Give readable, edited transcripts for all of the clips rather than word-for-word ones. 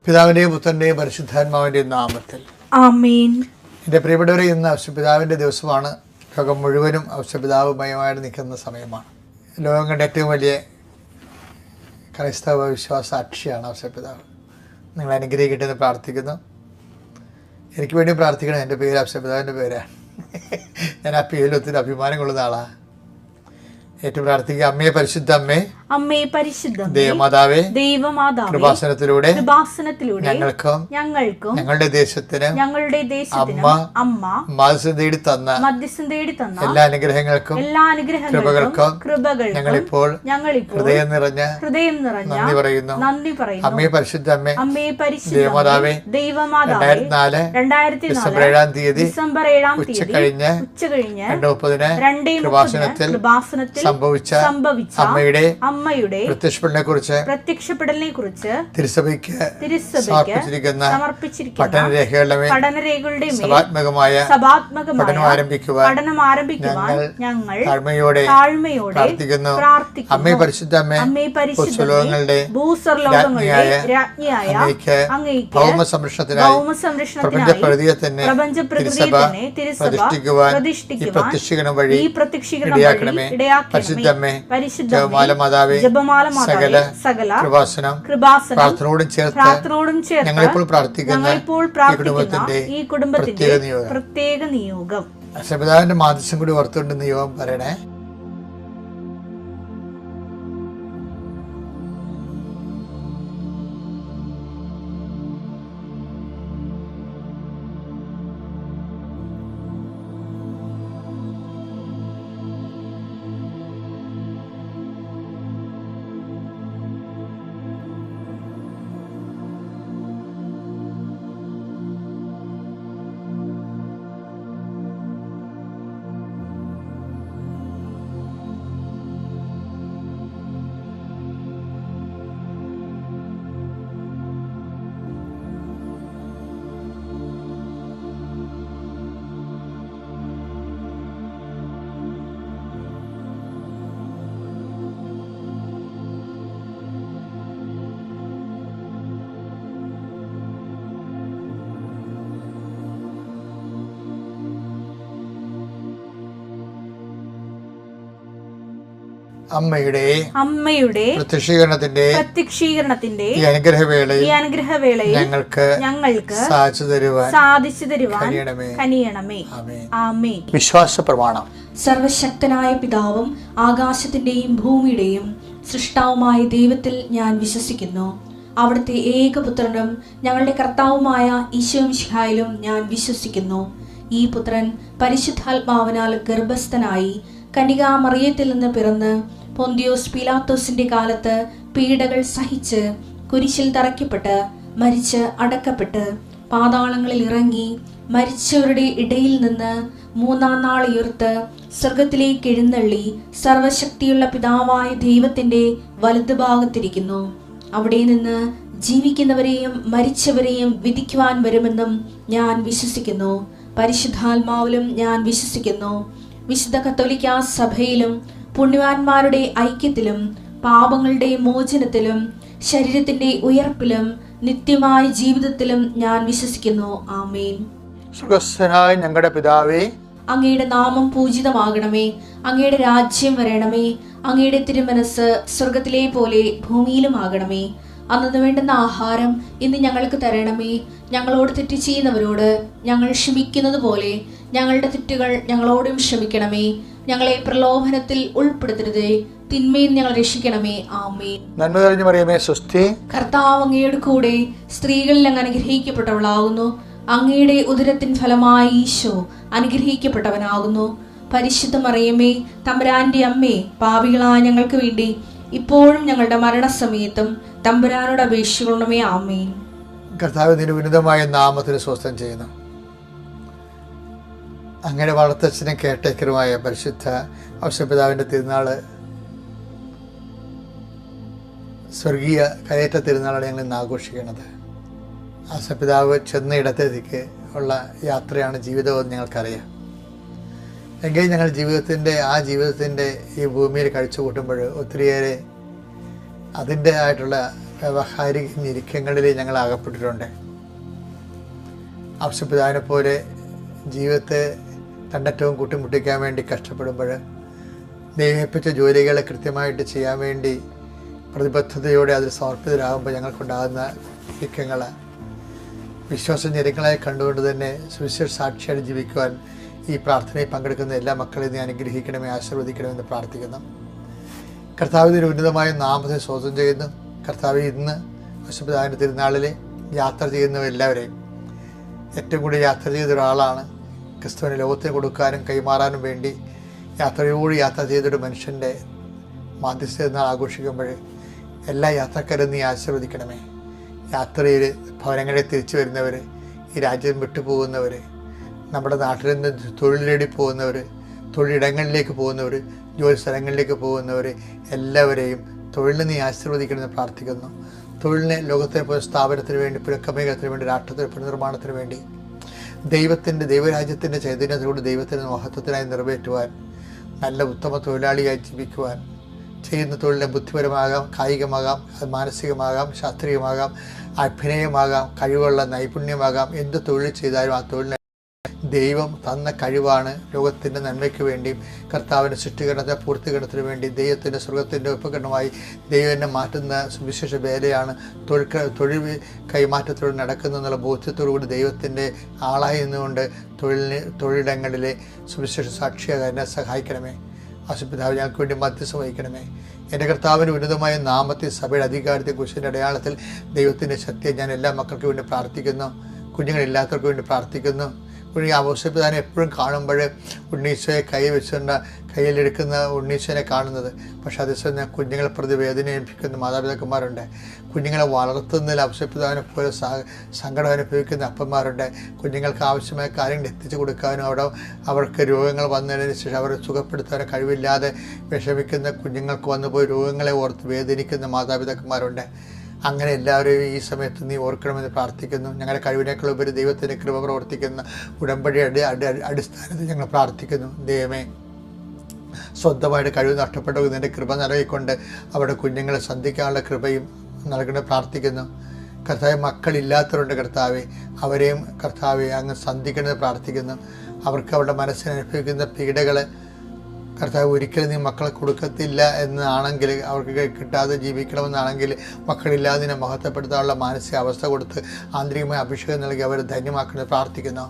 പിതാവിൻ്റെയും പുത്രൻ്റെയും പരിശുദ്ധാത്മാവിൻ്റെയും നാമത്തിൽ ആമേൻ. എൻ്റെ പ്രിയപ്പെട്ടവരെ, ഇന്ന് ഔഷപിതാവിൻ്റെ ദിവസമാണ്. ലോകം മുഴുവനും ഔഷപിതാവുമയമായിട്ട് നിൽക്കുന്ന സമയമാണ്. ലോകം കണ്ട ഏറ്റവും വലിയ ക്രൈസ്തവ വിശ്വാസ സാക്ഷിയാണ് ഔഷപിതാവ്. നിങ്ങൾ അനുഗ്രഹിക്കട്ടെ എന്ന് പ്രാർത്ഥിക്കുന്നു. എനിക്ക് വേണ്ടി പ്രാർത്ഥിക്കണം. എൻ്റെ പേര് ഔഷപിതാവിൻ്റെ പേരാണ്. ഞാൻ ആ പേരിൽ ഒത്തിരി അഭിമാനം കൊള്ളുന്ന ആളാണ്. ഏറ്റവും പ്രാർത്ഥിക്കുക. അമ്മയെ പരിശുദ്ധ അമ്മേ, അമ്മേ പരിശുദ്ധ ദേവമാതാവേ, ദൈവമാതാവേ, കൃപാസനത്തിലൂടെ ഞങ്ങൾക്കും ഞങ്ങളുടെ ദേശത്തിനും അമ്മ മധ്യസ്ഥം തേടി തന്ന എല്ലാ അനുഗ്രഹങ്ങൾക്കും കൃപകൾക്കും ഞങ്ങളിപ്പോൾ ഹൃദയം നിറഞ്ഞ നന്ദി പറയുന്നു. അമ്മയെ പരിശുദ്ധ അമ്മേ, ദേവമാതാവേ, 2004 ഡിസംബർ 7 തീയതി ഉച്ച കഴിഞ്ഞ് 2:30 കൃപാസനത്തിൽ സംഭവിച്ച അമ്മയുടെ പ്രത്യക്ഷപ്പെടലിനെ കുറിച്ച് തിരുസഭയ്ക്ക് സമർപ്പിച്ചിരിക്കുന്ന പഠനരേഖകളുടെ സഭാത്മകമായ പഠനം ആരംഭിക്കുവാൻ ഞങ്ങൾ താഴ്മയോടെ പ്രാർത്ഥിക്കുന്നു. അമ്മേ പരിശുദ്ധ അമ്മേ, ഭൂസ്വർലോകങ്ങളുടെ രാജ്ഞിയായ അമ്മയ്ക്ക് ഭൗമ സംരക്ഷണത്തിനായി പ്രപഞ്ച പ്രകൃതിയെ തന്നെ തിരുസഭ പ്രതിഷ്ഠിക്കുവാൻ ഈ പ്രത്യക്ഷീകരണം വഴി ഇടയാക്കണമേ. പരിശുദ്ധ അമ്മേ, ജപമാല മാതാവേ, സകല കൃപാസനം പ്രാർത്ഥനയോടും ചേർത്ത് ഞങ്ങളിപ്പോൾ പ്രാർത്ഥിക്കുന്ന ഈ കുടുംബത്തിന്റെ പ്രത്യേക നിയോഗം ഔഷപിതാവിന്റെ മാധ്യസ്ഥം കൂടി ഓർത്തുകൊണ്ട് നിയോഗം പറയണേ. അമ്മയുടെ പ്രത്യക്ഷീകരണത്തിന്റെ ഈ അനുഗ്രഹവേളയിൽ ഞങ്ങൾക്ക് സാധിച്ചു തരുവാൻ കനിയണമേ. ആമേൻ. വിശ്വാസ പ്രമാണം. സർവശക്തനായ പിതാവും ആകാശത്തിന്റെയും ഭൂമിയുടെയും സൃഷ്ടാവുമായ ദൈവത്തിൽ ഞാൻ വിശ്വസിക്കുന്നു. അവിടുത്തെ ഏകപുത്രനും ഞങ്ങളുടെ കർത്താവുമായ ഈശോമിശിഹായിലും ഞാൻ വിശ്വസിക്കുന്നു. ഈ പുത്രൻ പരിശുദ്ധാത്മാവിനാൽ ഗർഭസ്ഥനായി കന്യകാമറിയത്തിൽ നിന്ന് പിറന്ന് പൊന്തിയോസ് പീലാത്തോസിന്റെ കാലത്ത് പീഡകൾ സഹിച്ച് കുരിശിൽ തറയ്ക്കപ്പെട്ട് മരിച്ച് അടക്കപ്പെട്ട് പാതാളങ്ങളിൽ ഇറങ്ങി മരിച്ചവരുടെ ഇടയിൽ നിന്ന് 3-ാം നാൾ ഉയർത്ത് സ്വർഗത്തിലേക്ക് എഴുന്നള്ളി സർവശക്തിയുള്ള പിതാവായ ദൈവത്തിന്റെ വലതുഭാഗത്തിരിക്കുന്നു. അവിടെ നിന്ന് ജീവിക്കുന്നവരെയും മരിച്ചവരെയും വിധിക്കുവാൻ വരുമെന്നും ഞാൻ വിശ്വസിക്കുന്നു. പരിശുദ്ധാത്മാവിലും ഞാൻ വിശ്വസിക്കുന്നു. വിശുദ്ധ കത്തോലിക്കാ സഭയിലും പുണ്യവാന്മാരുടെ ഐക്യത്തിലും പാപങ്ങളുടെ മോചനത്തിലും ശരീരത്തിന്റെ ഉയർപ്പിലും നിത്യമായ ജീവിതത്തിലും ഞാൻ വിശ്വസിക്കുന്നു. ആമേൻ. സ്വർഗ്ഗസ്ഥനായ ഞങ്ങളുടെ പിതാവേ, അങ്ങയുടെ നാമം പൂജിതമാകണമേ. അങ്ങയുടെ രാജ്യം വരണമേ. അങ്ങയുടെ തിരുമനസ് സ്വർഗത്തിലെ പോലെ ഭൂമിയിലും ആകണമേ. അന്നു വേണ്ടുന്ന ആഹാരം ഇന്ന് ഞങ്ങൾക്ക് തരണമേ. ഞങ്ങളോട് തെറ്റ് ചെയ്യുന്നവരോട് ഞങ്ങൾ ക്ഷമിക്കുന്നത് പോലെ ഞങ്ങളുടെ തെറ്റുകൾ ഞങ്ങളോടും ക്ഷമിക്കണമേ. ഞങ്ങളെ പ്രലോഭനത്തിൽ ഉൾപ്പെടുത്തരുതേ, തിന്മയിൽ ഞങ്ങൾ രക്ഷിക്കണമേ. ആമേൻ. നന്മ നിറഞ്ഞ മറിയമേ, സ്വസ്തി. കർത്താവ് അങ്ങയുടെ കൂടെ സ്ത്രീകളിൽ അങ്ങ് അനുഗ്രഹിക്കപ്പെട്ടവളാകുന്നു. അങ്ങയുടെ ഉദരത്തിൻ ഫലമായി ഈശോ അനുഗ്രഹിക്കപ്പെട്ടവനാകുന്നു. പരിശുദ്ധ മറിയമേ, തമ്പുരാന്റെ അമ്മേ, പാപികളായ ഞങ്ങൾക്ക് വേണ്ടി ഇപ്പോഴും ഞങ്ങളുടെ മരണസമയത്തും തമ്പുരാനോട് അപേക്ഷിക്കണമേ. ആമേൻ. കർത്താവ് നിന്റെ ഉന്നതമായ നാമത്തിന് സ്വസ്ഥം ചെയ്യുന്നു. അങ്ങയുടെ വളർത്തച്ഛനെ കേട്ടേക്കരുമായ പരിശുദ്ധ ഔഷപിതാവിൻ്റെ തിരുനാള്, സ്വർഗീയ കയറ്റ തിരുനാളാണ് ഞങ്ങൾ ഇന്ന് ആഘോഷിക്കുന്നത്. ഔഷപിതാവ് ചെന്ന ഇടത്തേക്ക് ഉള്ള യാത്രയാണ് ജീവിതമെന്ന് ഞങ്ങൾക്കറിയാം. എങ്കിൽ ഞങ്ങൾ ജീവിതത്തിൻ്റെ ഈ ഭൂമിയിൽ കഴിച്ചു കൂട്ടുമ്പോൾ ഒത്തിരിയേറെ അതിൻ്റെ ആയിട്ടുള്ള വ്യവഹാരിക ഞെരുക്കങ്ങളിൽ ഞങ്ങൾ അകപ്പെട്ടിട്ടുണ്ട്. ഔസേപ്പിതാവിനെ പോലെ ജീവിതത്തെ രണ്ടറ്റവും കൂട്ടിമുട്ടിക്കാൻ വേണ്ടി കഷ്ടപ്പെടുമ്പോൾ ദൈവമേൽപ്പിച്ച ജോലികളെ കൃത്യമായിട്ട് ചെയ്യാൻ വേണ്ടി പ്രതിബദ്ധതയോടെ അതിൽ സമർപ്പിതരാകുമ്പോൾ ഞങ്ങൾക്കുണ്ടാകുന്ന ഞെരുക്കങ്ങൾ വിശ്വാസ ഞെരുക്കങ്ങളായി കണ്ടുകൊണ്ട് തന്നെ സുവിശേഷ സാക്ഷിയായി ജീവിക്കുവാൻ ഈ പ്രാർത്ഥനയിൽ പങ്കെടുക്കുന്ന എല്ലാ മക്കളെയും നീ അനുഗ്രഹിക്കണമേ, ആശീർവദിക്കണമെന്ന് പ്രാർത്ഥിക്കുന്നു. കർത്താവിൻ്റെ ഉന്നതമായ നാമത്തെ സ്തോത്രം ചെയ്യുന്നു. കർത്താവ് ഇന്ന് ഔസേപ്പിതാവിൻ്റെ തിരുനാളിൽ യാത്ര ചെയ്യുന്നവരെല്ലാവരെയും ഏറ്റവും കൂടുതൽ യാത്ര ചെയ്ത ഒരാളാണ്. ക്രിസ്തുവിനെ ലോകത്തിന് കൊടുക്കാനും കൈമാറാനും വേണ്ടി യാത്ര ചെയ്തൊരു മനുഷ്യൻ്റെ മാധ്യസ്ഥ നാൾ ആഘോഷിക്കുമ്പോൾ എല്ലാ യാത്രക്കാരും നീ ആശീർവദിക്കണമേ. യാത്രയിൽ ഭവനങ്ങളിൽ തിരിച്ചു വരുന്നവർ, ഈ രാജ്യം വിട്ടുപോകുന്നവർ, നമ്മുടെ നാട്ടിൽ നിന്ന് തൊഴിൽ നേടി പോകുന്നവർ, തൊഴിലിടങ്ങളിലേക്ക് പോകുന്നവർ, ജോലി സ്ഥലങ്ങളിലേക്ക് പോകുന്നവർ എല്ലാവരെയും തൊഴിലിനെ നീ ആശീർവദിക്കണമെന്ന് പ്രാർത്ഥിക്കുന്നു. തൊഴിലിനെ ലോകത്തെ പോലെ സ്ഥാപനത്തിന് വേണ്ടി, പുനഃക്രമീകരണത്തിന് വേണ്ടി, രാഷ്ട്രത്തിന് പുനർനിർമ്മാണത്തിന് വേണ്ടി, ദൈവരാജ്യത്തിൻ്റെ ചൈതന്യത്തോട് ദൈവത്തിൻ്റെ മഹത്വത്തിനായി നിറവേറ്റുവാൻ, നല്ല ഉത്തമ തൊഴിലാളിയായി ജീവിക്കുവാൻ, ചെയ്യുന്ന തൊഴിലിനെ ബുദ്ധിപരമാകാം, കായികമാകാം, അത് മാനസികമാകാം, ശാസ്ത്രീയമാകാം, അഭിനയമാകാം, കഴിവുള്ള നൈപുണ്യമാകാം, എന്ത് തൊഴിൽ ചെയ്താലും ആ തൊഴിലിനെ ദൈവം തന്ന കഴിവാണ്. ലോകത്തിൻ്റെ നന്മയ്ക്ക് വേണ്ടിയും കർത്താവിൻ്റെ സൃഷ്ടികരണത്തെ പൂർത്തീകരണത്തിന് വേണ്ടി ദൈവത്തിൻ്റെ സ്വർഗത്തിൻ്റെ ഉപകരണമായി ദൈവം എന്നെ മാറ്റുന്ന സുവിശേഷ വേലയാണ് തൊഴിൽ കൈമാറ്റത്തോടെ നടക്കുന്നതെന്നുള്ള ബോധ്യത്തോടുകൂടി ദൈവത്തിൻ്റെ ആളായി നിന്നുകൊണ്ട് തൊഴിലിടങ്ങളിലെ സുവിശേഷ സാക്ഷിയാകാൻ എന്നെ സഹായിക്കണമേ. ഔസേപ്പിതാവ് ഞങ്ങൾക്ക് വേണ്ടി മധ്യസ്ഥം വഹിക്കണമേ. എൻ്റെ കർത്താവിൻ്റെ ഉന്നതമായ നാമത്തിൽ സഭയുടെ അധികാരത്തെ കുരിശിൻ്റെ അടയാളത്തിൽ ദൈവത്തിൻ്റെ ശക്തിയെ ഞാൻ എല്ലാ മക്കൾക്ക് വേണ്ടി പ്രാർത്ഥിക്കുന്നു. കുഞ്ഞുങ്ങളില്ലാത്തവർക്ക് വേണ്ടി പ്രാർത്ഥിക്കുന്നു. ഔസേപ്പിതാവിനെ എപ്പോഴും കാണുമ്പോൾ ഉണ്ണീശോയെ കയ്യിലെടുക്കുന്ന ഉണ്ണീശോനെ കാണുന്നത്, പക്ഷേ അതേസമയം കുഞ്ഞുങ്ങളെ പ്രതി വേദന അനുഭവിക്കുന്ന മാതാപിതാക്കന്മാരുണ്ട്. കുഞ്ഞുങ്ങളെ വളർത്തുന്നതിൽ ഔസേപ്പിതാവിനെ പോലെ സങ്കടം അനുഭവിക്കുന്ന അപ്പന്മാരുണ്ട്. കുഞ്ഞുങ്ങൾക്ക് ആവശ്യമായ കാര്യങ്ങൾ എത്തിച്ചു കൊടുക്കാനും അവർക്ക് രോഗങ്ങൾ വന്നതിന് ശേഷം അവരെ സുഖപ്പെടുത്താൻ കഴിവില്ലാതെ വിഷമിക്കുന്ന കുഞ്ഞുങ്ങൾക്ക് വന്നുപോയി രോഗങ്ങളെ ഓർത്ത് വേദനിക്കുന്ന മാതാപിതാക്കന്മാരുണ്ട്. അങ്ങനെ എല്ലാവരെയും ഈ സമയത്ത് നീ ഓർക്കണമെന്ന് പ്രാർത്ഥിക്കുന്നു. ഞങ്ങളുടെ കഴിവിനേക്കാൾ ഉപരി ദൈവത്തിൻ്റെ കൃപ പ്രവർത്തിക്കുന്ന ഉടമ്പടിയുടെ അടിസ്ഥാനത്തിൽ ഞങ്ങൾ പ്രാർത്ഥിക്കുന്നു. ദൈവമേ, സ്വന്തമായിട്ട് കഴിവ് നഷ്ടപ്പെട്ടു നിൻ്റെ കൃപ നൽകിക്കൊണ്ട് അവരുടെ കുഞ്ഞുങ്ങളെ സന്ധിക്കാനുള്ള കൃപയും നൽകണ പ്രാർത്ഥിക്കുന്നു. കർത്താവെ, മക്കളില്ലാത്തവരുണ്ട് കർത്താവെ, അവരെയും കർത്താവെ അങ്ങ് സന്ധിക്കണമെന്ന് പ്രാർത്ഥിക്കുന്നു. അവർക്ക് അവരുടെ മനസ്സിന് അനുഭവിക്കുന്ന പീഡകൾ കർത്താവ് ഒരിക്കലും നീ മക്കളെ കൊടുക്കത്തില്ല എന്നാണെങ്കിൽ, അവർക്ക് കിട്ടാതെ ജീവിക്കണമെന്നാണെങ്കിൽ മക്കളില്ലാതിനെ മഹത്വപ്പെടുത്താനുള്ള മാനസിക അവസ്ഥ കൊടുത്ത് ആന്തരികമായ അഭിഷേകം നൽകി അവരെ ധന്യമാക്കണമെന്ന് പ്രാർത്ഥിക്കുന്നു.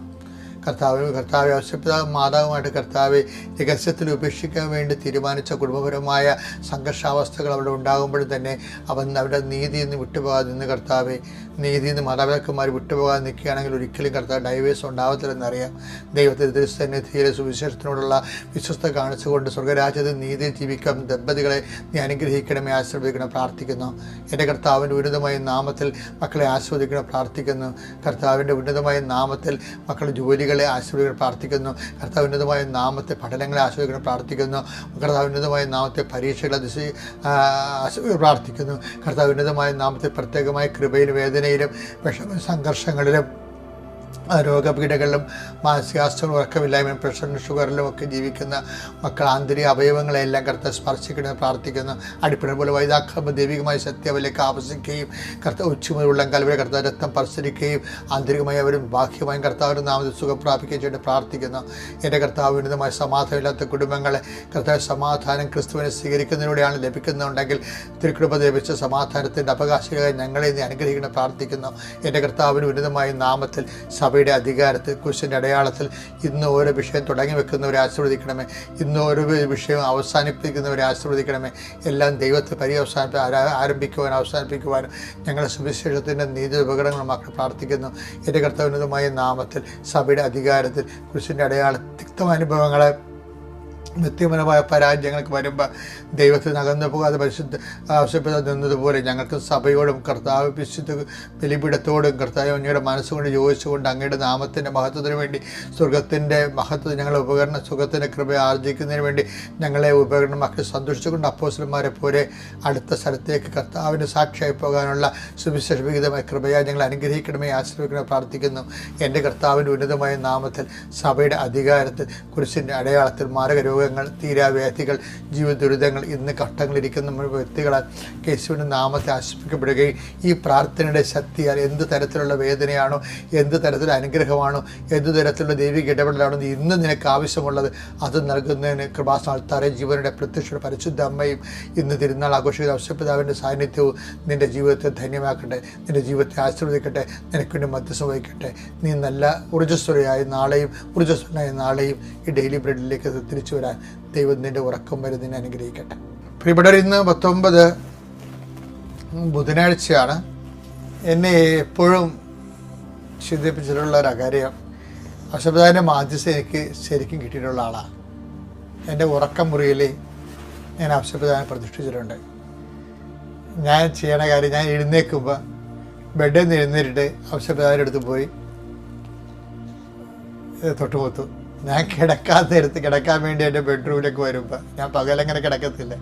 കർത്താവ് ഔസേപ്പിതാവ് മാതാവുമായിട്ട് കർത്താവ് രഹസ്യത്തിൽ ഉപേക്ഷിക്കാൻ വേണ്ടി തീരുമാനിച്ച കുടുംബപരമായ സംഘർഷാവസ്ഥകൾ അവിടെ ഉണ്ടാകുമ്പോഴും തന്നെ അവരുടെ നീതിയിൽ നിന്ന് വിട്ടുപോകാതെ നിന്ന് കർത്താവ് നീതിയിൽ നിന്ന് മാതാപിതാക്കന്മാർ വിട്ടുപോകാതെ നിൽക്കുകയാണെങ്കിൽ ഒരിക്കലും കർത്താവ് ഡൈവേഴ്സ് ഉണ്ടാവത്തില്ലെന്നറിയാം. ദൈവത്തിൻ്റെ തിരുസന്നിധിയിലെ സുവിശേഷത്തിനോടുള്ള വിശ്വസ്ത കാണിച്ചുകൊണ്ട് സ്വർഗരാജ്യത്തിൽ നീതിയിൽ ജീവിക്കാൻ ദമ്പതികളെ നീ അനുഗ്രഹിക്കണമേ, ആശീർവദിക്കണം പ്രാർത്ഥിക്കുന്നു. എൻ്റെ കർത്താവിൻ്റെ ഉന്നതമായ നാമത്തിൽ മക്കളെ ആസ്വദിക്കണം പ്രാർത്ഥിക്കുന്നു. കർത്താവിൻ്റെ ഉന്നതമായ നാമത്തിൽ മക്കളുടെ ജോലികളെ ആശീർവദിക്കണം പ്രാർത്ഥിക്കുന്നു. കർത്താവ് ഉന്നതമായ നാമത്തെ പഠനങ്ങളെ ആശീർവദിക്കണം പ്രാർത്ഥിക്കുന്നു. കർത്താവ് ഉന്നതമായ നാമത്തെ പരീക്ഷകളെ പ്രാർത്ഥിക്കുന്നു. കർത്താവ് ഉന്നതമായ നാമത്തെ പ്രത്യേകമായ കൃപയിലും വേദനയിലും സംഘർഷങ്ങളിലും രോഗപീഠകളിലും മാനസികാവസ്ഥകളും ഉറക്കമില്ലായ്മയും പ്രഷറിലും ഷുഗറിലും ഒക്കെ ജീവിക്കുന്ന മക്കൾ ആന്തരിക അവയവങ്ങളെല്ലാം കർത്താവ് സ്പർശിക്കണമെന്ന് പ്രാർത്ഥിക്കുന്നു. അടിപ്പിട പോലെ വൈതാക്രമ ദൈവികമായ സത്യം അവരിലേക്ക് ആവസിക്കുകയും കർത്താവ് ഉച്ചമുതലുള്ള കൽവരെ കർത്താവ് രക്തം പരിസരിക്കുകയും ആന്തരികമായി അവരും ബാഹ്യമായും കർത്താവിൻ്റെ നാമത്തിൽ സുഖം പ്രാപിക്കുകയും ചെയ്ത് പ്രാർത്ഥിക്കുന്നു. എൻ്റെ കർത്താവ് ഉന്നതമായ സമാധാനമില്ലാത്ത കുടുംബങ്ങളെ കർത്താവ് സമാധാനം ക്രിസ്തുവിനെ സ്വീകരിക്കുന്നതിലൂടെയാണ് ലഭിക്കുന്നുണ്ടെങ്കിൽ തിരുകൃപ ലഭിച്ച സമാധാനത്തിൻ്റെ അവകാശികളായി ഞങ്ങളെ നീ അനുഗ്രഹിക്കണം പ്രാർത്ഥിക്കുന്നു. എൻ്റെ കർത്താവിന് ഉന്നതമായ നാമത്തിൽ സഭയുടെ അധികാരത്തിൽ കുരിശിൻ്റെ അടയാളത്തിൽ ഇന്ന് ഓരോ വിഷയം തുടങ്ങി വെക്കുന്നവരെ ആശീർവദിക്കണമേ. ഇന്ന് ഓരോ വിഷയം അവസാനിപ്പിക്കുന്നവരെ ആശീർവദിക്കണമേ. എല്ലാം ദൈവത്തെ അവസാനിപ്പിക്കുവാനും ഞങ്ങളുടെ സുവിശേഷത്തിൻ്റെ നീതി ഉപകരണങ്ങളുമാക്കി പ്രാർത്ഥിക്കുന്നു. എൻ്റെ കർത്താവിനുമായ നാമത്തിൽ സഭയുടെ അധികാരത്തിൽ കുരിശിൻ്റെ അടയാളം തിക്തമനുഭവങ്ങളെ നിത്യപരമായ പരാജയങ്ങൾക്ക് വരുമ്പോൾ ദൈവത്തിൽ അകന്നു പോകാതെ ആവശ്യപ്പെടാതെ നിന്നതുപോലെ ഞങ്ങൾക്ക് സഭയോടും കർത്താവ് വിശുദ്ധ ബലിപീഠത്തോടും കർത്താവ് അങ്ങയുടെ മനസ്സുകൊണ്ട് യോജിച്ചുകൊണ്ട് അങ്ങയുടെ നാമത്തിൻ്റെ മഹത്വത്തിന് വേണ്ടി സ്വർഗത്തിൻ്റെ മഹത്വം ഞങ്ങളെ ഉപകരണം സുഖത്തിൻ്റെ കൃപ ആർജിക്കുന്നതിന് വേണ്ടി ഞങ്ങളെ ഉപകരണമാക്കി സന്തോഷിച്ചുകൊണ്ട് അപ്പോസ്തലന്മാരെ പോലെ അടുത്ത സ്ഥലത്തേക്ക് കർത്താവിന് സാക്ഷിയായി പോകാനുള്ള സുവിശേഷവിഹിതമായ കൃപയായി ഞങ്ങൾ അനുഗ്രഹിക്കണമേ, ആശ്രയിക്കണമേ പ്രാർത്ഥിക്കുന്നു. എൻ്റെ കർത്താവിൻ്റെ ഉന്നതമായ നാമത്തിൽ സഭയുടെ അധികാരത്തിൽ കുരിശിൻ്റെ അടയാളത്തിൽ മാരക രോഗങ്ങൾ രോഗങ്ങൾ, തീരാവ്യാധികൾ, ജീവിത ദുരിതങ്ങൾ, ഇന്ന് ഘട്ടങ്ങളിരിക്കുന്ന നമ്മൾ വ്യക്തികളാൽ യേശുവിൻ്റെ നാമത്തെ ആശ്വസിക്കപ്പെടുകയും ഈ പ്രാർത്ഥനയുടെ ശക്തിയാൽ എന്ത് തരത്തിലുള്ള വേദനയാണോ, എന്ത് തരത്തിലുള്ള അനുഗ്രഹമാണോ, എന്ത് തരത്തിലുള്ള ദൈവിക ഇടപെടലാണോ ഇന്ന് നിനക്ക് ആവശ്യമുള്ളത് അത് നൽകുന്നതിന് കൃപാസ്ഥാനത്താറെ ജീവനുടെ പ്രത്യക്ഷ പരിശുദ്ധ അമ്മയും ഇന്ന് തിരുനാൾ ആഘോഷിക്കുന്ന ഔഷധപിതാവിൻ്റെ സാന്നിധ്യവും നിൻ്റെ ജീവിതത്തെ ധന്യമാക്കട്ടെ, നിൻ്റെ ജീവിതത്തെ ആശീർവദിക്കട്ടെ, നിനക്ക് വേണ്ടി മധ്യസ്ഥം വഹിക്കട്ടെ. നീ നല്ല ഊർജ്ജസ്വലയായ നാളെയും ഈ ഡെയിലി ബ്രെഡിലേക്ക് തിരിച്ചു വരാൻ ദൈവം നിൻ്റെ ഉറക്കം വരെ നിന്നെ അനുഗ്രഹിക്കട്ടെ. പ്രിയപ്പെട്ടവർ, ഇന്ന് 19 ബുധനാഴ്ചയാണ്. എന്നെ എപ്പോഴും ചിന്തിപ്പിച്ചിട്ടുള്ള ഒരു കാര്യം, ഔഷധപിതാവിൻ്റെ മാധ്യസ്ഥ എനിക്ക് ശരിക്കും കിട്ടിയിട്ടുള്ള ആളാണ്. എൻ്റെ ഉറക്കം മുറിയിൽ ഞാൻ ഔഷധപിതാവിനെ പ്രതിഷ്ഠിച്ചിട്ടുണ്ട്. ഞാൻ ചെയ്യണ കാര്യം, ഞാൻ എഴുന്നേൽക്കുമ്പോൾ ബെഡിൽ നിന്ന് എഴുന്നേറ്റിട്ട് ഔഷധപിതാവിൻ്റെ അടുത്ത് പോയി തൊട്ടുമുത്തു. ഞാൻ കിടക്കാൻ വേണ്ടി എൻ്റെ ബെഡ്റൂമിലേക്ക് വരുമ്പോൾ, ഞാൻ പകലങ്ങനെ കിടക്കത്തില്ല,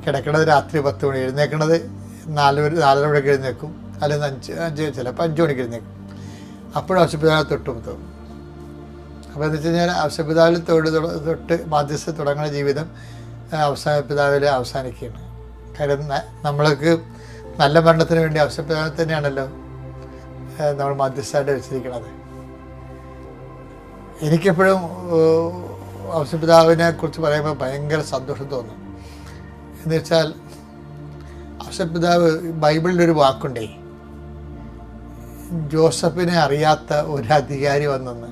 കിടക്കണത് രാത്രി 10 മണി, എഴുന്നേക്കണത് 4 മണിക്ക് എഴുന്നേക്കും, അല്ലെങ്കിൽ 5 ചിലപ്പോൾ 5 മണിക്ക് എഴുന്നേക്കും. അപ്പോഴും ഔഷധപിതാവിനെ തൊട്ടുമുത്തും. അപ്പോൾ എന്ന് വെച്ച് കഴിഞ്ഞാൽ ഔഷധപിതാവിൽ തൊട്ട് മാധ്യസ്ഥ തുടങ്ങുന്ന ജീവിതം ഔഷധപിതാവിൽ അവസാനിക്കുകയാണ്. കാര്യം നമ്മൾക്ക് നല്ല മരണത്തിന് വേണ്ടി ഔഷധപിതാവിനെ തന്നെയാണല്ലോ നമ്മൾ മാധ്യസ്ഥമായിട്ട് വെച്ചിരിക്കുന്നത്. എനിക്കെപ്പോഴും ഔഷധപിതാവിനെ കുറിച്ച് പറയുമ്പോൾ ഭയങ്കര സന്തോഷം തോന്നും. എന്ന് വെച്ചാൽ ഔഷധപിതാവ് ബൈബിളിലൊരു വാക്കുണ്ടേ, ജോസഫിനെ അറിയാത്ത ഒരു അധികാരി വന്നെന്ന്.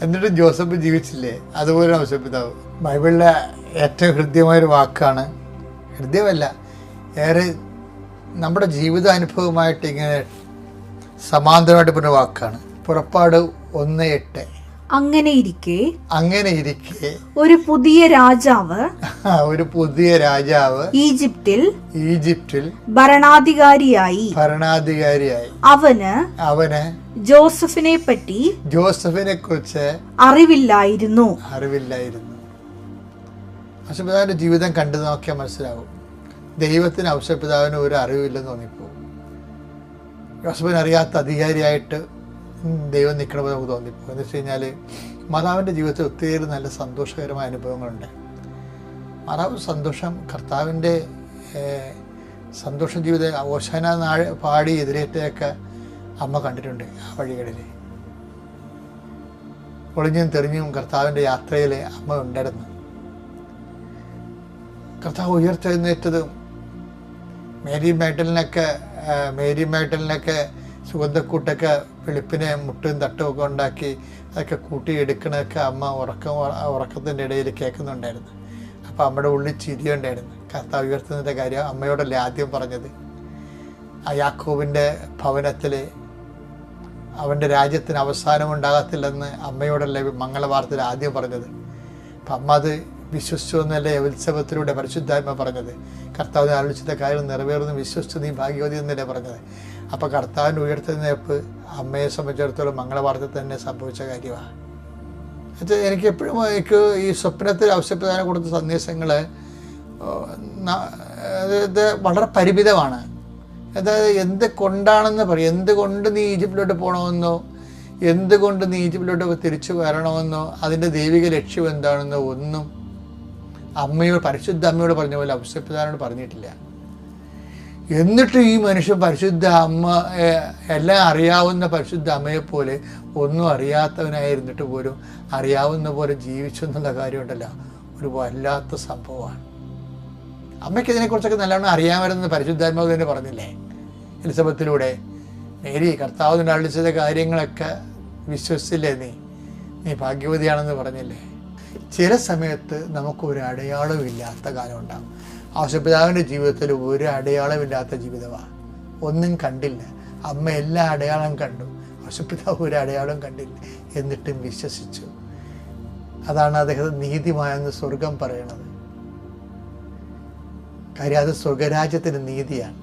എന്നിട്ടും ജോസഫ് ജീവിച്ചില്ലേ? അതുപോലെ ഔഷധപിതാവ് ബൈബിളിലെ ഏറ്റവും ഹൃദ്യമായൊരു വാക്കാണ്. ഹൃദ്യമല്ല, ഏറെ നമ്മുടെ ജീവിതാനുഭവമായിട്ട് ഇങ്ങനെ സമാന്തരമായിട്ട് പറഞ്ഞ വാക്കാണ്. പുറപ്പാട് 1:8. അങ്ങനെ ഇരിക്കെ ഒരു പുതിയ രാജാവ് ഈജിപ്തിൽ ഭരണാധികാരിയായി അവന് ജോസഫിനെ കുറിച്ച് അറിവില്ലായിരുന്നു. ഔഷധപിതാവിന്റെ ജീവിതം കണ്ടു നോക്കിയാൽ മനസ്സിലാവും, ദൈവത്തിന് ഔഷധപിതാവിന് ഒരു അറിവില്ലെന്ന് തോന്നിപ്പോവും. യോസഫിനെ അറിയാത്ത അധികാരിയായിട്ട് ദൈവം നിൽക്കണമെന്ന് നമുക്ക് തോന്നിപ്പോകും. എന്ന് വെച്ച് കഴിഞ്ഞാൽ മാതാവിൻ്റെ ജീവിതത്തിൽ ഒത്തിരി നല്ല സന്തോഷകരമായ അനുഭവങ്ങളുണ്ട്. മാതാവ് സന്തോഷം, കർത്താവിൻ്റെ സന്തോഷ ജീവിതം ഓശാന പാടി എതിരേറ്റൊക്കെ അമ്മ കണ്ടിട്ടുണ്ട്. ആ വഴികളിൽ ഒളിഞ്ഞും തെറിഞ്ഞും കർത്താവിൻ്റെ യാത്രയിൽ അമ്മ ഉണ്ടായിരുന്നു. കർത്താവ് ഉയർത്തെഴുന്നേറ്റതും മേരി മാഗ്ഡലിനൊക്കെ സുഗന്ധക്കൂട്ടൊക്കെ വെളുപ്പിനെ മുട്ടും തട്ടും ഒക്കെ ഉണ്ടാക്കി അതൊക്കെ കൂട്ടിയെടുക്കണതൊക്കെ അമ്മ ഉറക്കത്തിൻ്റെ ഇടയിൽ കേൾക്കുന്നുണ്ടായിരുന്നു. അപ്പോൾ അമ്മയുടെ ഉള്ളിൽ ചിരിയുണ്ടായിരുന്നു. കർത്താവ് ഉയർത്തുന്നതിൻ്റെ കാര്യം അമ്മയോടല്ലേ ആദ്യം പറഞ്ഞത്. ആ യാക്കോബിൻ്റെ ഭവനത്തിൽ അവൻ്റെ രാജ്യത്തിന് അവസാനം ഉണ്ടാകത്തില്ലെന്ന് അമ്മയോടല്ലേ മംഗളവാർത്തയിൽ ആദ്യം പറഞ്ഞത്. അപ്പം അമ്മ അത് വിശ്വസിച്ചു എന്നല്ലേ ഉത്സവത്തിലൂടെ പരിശുദ്ധാത്മ പറഞ്ഞത്. കർത്താവിനെ ആലോചിച്ച കാര്യം നിറവേറുന്നു വിശ്വസിച്ച് നീ ഭാഗ്യവതി എന്നല്ലേ പറഞ്ഞത്. അപ്പോൾ കർത്താവിൻ്റെ ഉയർത്തെഴുന്നേൽപ്പ് അമ്മയെ സംബന്ധിച്ചിടത്തോളം മംഗളവാർത്ത തന്നെ സംഭവിച്ച കാര്യമാണ്. എനിക്ക് എപ്പോഴും ഈ സ്വപ്നത്തിൽ ഔഷധപിതാവിനെ കൊടുത്ത സന്ദേശങ്ങൾ ഇത് വളരെ പരിമിതമാണ്. അതായത് എന്തുകൊണ്ടാണെന്ന് പറയും, എന്തുകൊണ്ട് നീ ഈജിപ്തിലോട്ട് പോകണമെന്നോ, എന്തുകൊണ്ട് നീ ഈജിപ്തിലോട്ട് തിരിച്ചു വരണമെന്നോ, അതിൻ്റെ ദൈവിക ലക്ഷ്യം എന്താണെന്നോ ഒന്നും പരിശുദ്ധ അമ്മയോട് പറഞ്ഞ പോലെ ഔഷധപിതാവിനോട് പറഞ്ഞിട്ടില്ല. എന്നിട്ട് ഈ മനുഷ്യൻ പരിശുദ്ധ അമ്മ എല്ലാം അറിയാവുന്ന പരിശുദ്ധ അമ്മയെപ്പോലെ ഒന്നും അറിയാത്തവനായിരുന്നിട്ട് പോലും അറിയാവുന്ന പോലെ ജീവിച്ചു എന്നുള്ള കാര്യമുണ്ടല്ലോ, ഒരു വല്ലാത്ത സംഭവമാണ്. അമ്മയ്ക്ക് ഇതിനെക്കുറിച്ചൊക്കെ നല്ലവണ്ണം അറിയാമായിരുന്നത് പരിശുദ്ധാത്മാവ് തന്നെ പറഞ്ഞില്ലേ എലിസബത്തിലൂടെ. മേരി കർത്താവിനെ അളിച്ചത് കാര്യങ്ങളൊക്കെ വിശ്വസിച്ചില്ലേ, നീ ഭാഗ്യവതിയാണെന്ന് പറഞ്ഞില്ലേ. ചില സമയത്ത് നമുക്കൊരു അടയാളമില്ലാത്ത കാലം ഉണ്ടാകും. ഔഷധപിതാവിൻ്റെ ജീവിതത്തിൽ ഒരു അടയാളമില്ലാത്ത ജീവിതമാണ്. ഒന്നും കണ്ടില്ല. അമ്മ എല്ലാ അടയാളം കണ്ടു, ഔഷധപിതാവ് ഒരു അടയാളം കണ്ടില്ല, എന്നിട്ടും വിശ്വസിച്ചു. അതാണ് അദ്ദേഹത്തെ നീതിമായെന്ന് സ്വർഗം പറയണത്. കാര്യം അത് സ്വർഗരാജ്യത്തിൻ്റെ നീതിയാണ്.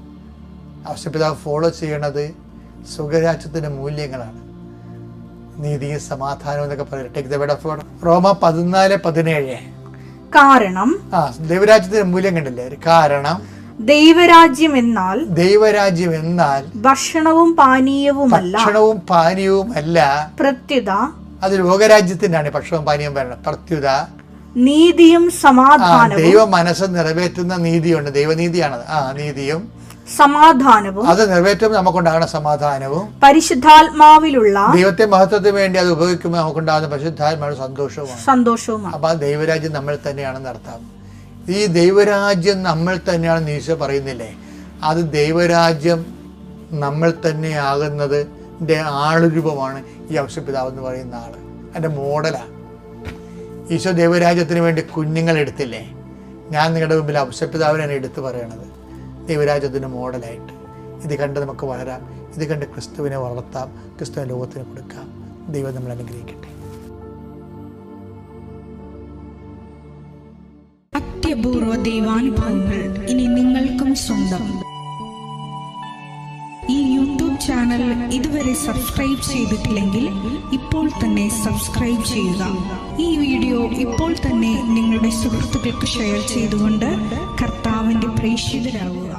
ഔഷധപിതാവ് ഫോളോ ചെയ്യണത് സ്വർഗരാജ്യത്തിൻ്റെ മൂല്യങ്ങളാണ്. നീതിയും സമാധാനവും എന്നൊക്കെ പറയും. റോമ 14:17. കാരണം ദൈവരാജ്യത്തിന്റെ മൂല്യം കണ്ടില്ലേ? കാരണം ദൈവരാജ്യം എന്നാൽ ഭക്ഷണവും പാനീയവുമല്ല, പ്രത്യുത അത് ലോകരാജ്യത്തിനാണ് ഭക്ഷണവും പാനീയം വരണം. പ്രത്യുത നീതിയും സമാധാനവും. ദൈവ മനസ്സ് നിറവേറ്റുന്ന നീതിയുണ്ട്, ദൈവനീതിയാണത്. നീതിയും സമാധാനവും അത് നിറവേറ്റുമ്പോൾ നമുക്കുണ്ടാകുന്ന സമാധാനവും പരിശുദ്ധാത്മാവിലുള്ള ദൈവത്തെ മഹത്വത്തിന് വേണ്ടി അത് ഉപയോഗിക്കുമ്പോൾ നമുക്കുണ്ടാകുന്ന പരിശുദ്ധാത്മാവിന്റെ സന്തോഷവുമാണ്. അപ്പൊ ആ ദൈവരാജ്യം നമ്മൾ തന്നെയാണെന്ന് അർത്ഥം. ഈ ദൈവരാജ്യം നമ്മൾ തന്നെയാണെന്ന് ഈശോ പറയുന്നില്ലേ? അത് ദൈവരാജ്യം നമ്മൾ തന്നെ ആകുന്നതിൻ്റെ ആളുരൂപമാണ് ഈ ഔഷപിതാവ് എന്ന് പറയുന്ന ആള്. എൻ്റെ മോഡലാണ്. ഈശോ ദൈവരാജ്യത്തിന് വേണ്ടി കുഞ്ഞുങ്ങളെടുത്തില്ലേ? ഞാൻ നിങ്ങളുടെ മുമ്പിൽ ഔഷപിതാവിനാണ് എടുത്തു പറയണത്, ദൈവരാജ്യത്തിൻ്റെ മോഡലായിട്ട്. ഇത് കണ്ട് നമുക്ക് വളരാം, ഇത് കണ്ട് ക്രിസ്തുവിനെ വളർത്താം, ക്രിസ്തുവിനെ ലോകത്തിന് കൊടുക്കാം. ദൈവം നമ്മൾ അനുഗ്രഹിക്കട്ടെ. അത്യപൂർവ ദൈവാനുഭവങ്ങൾ ഇനി നിങ്ങൾക്കും സ്വന്തം. ഈ യൂട്യൂബ് ചാനൽ ഇതുവരെ സബ്സ്ക്രൈബ് ചെയ്തിട്ടില്ലെങ്കിൽ ഇപ്പോൾ തന്നെ സബ്സ്ക്രൈബ് ചെയ്യുക. ഈ വീഡിയോ ഇപ്പോൾ തന്നെ നിങ്ങളുടെ സുഹൃത്തുക്കൾക്ക് ഷെയർ ചെയ്തുകൊണ്ട് കർത്താവിന്റെ പ്രേക്ഷിതരാകുക.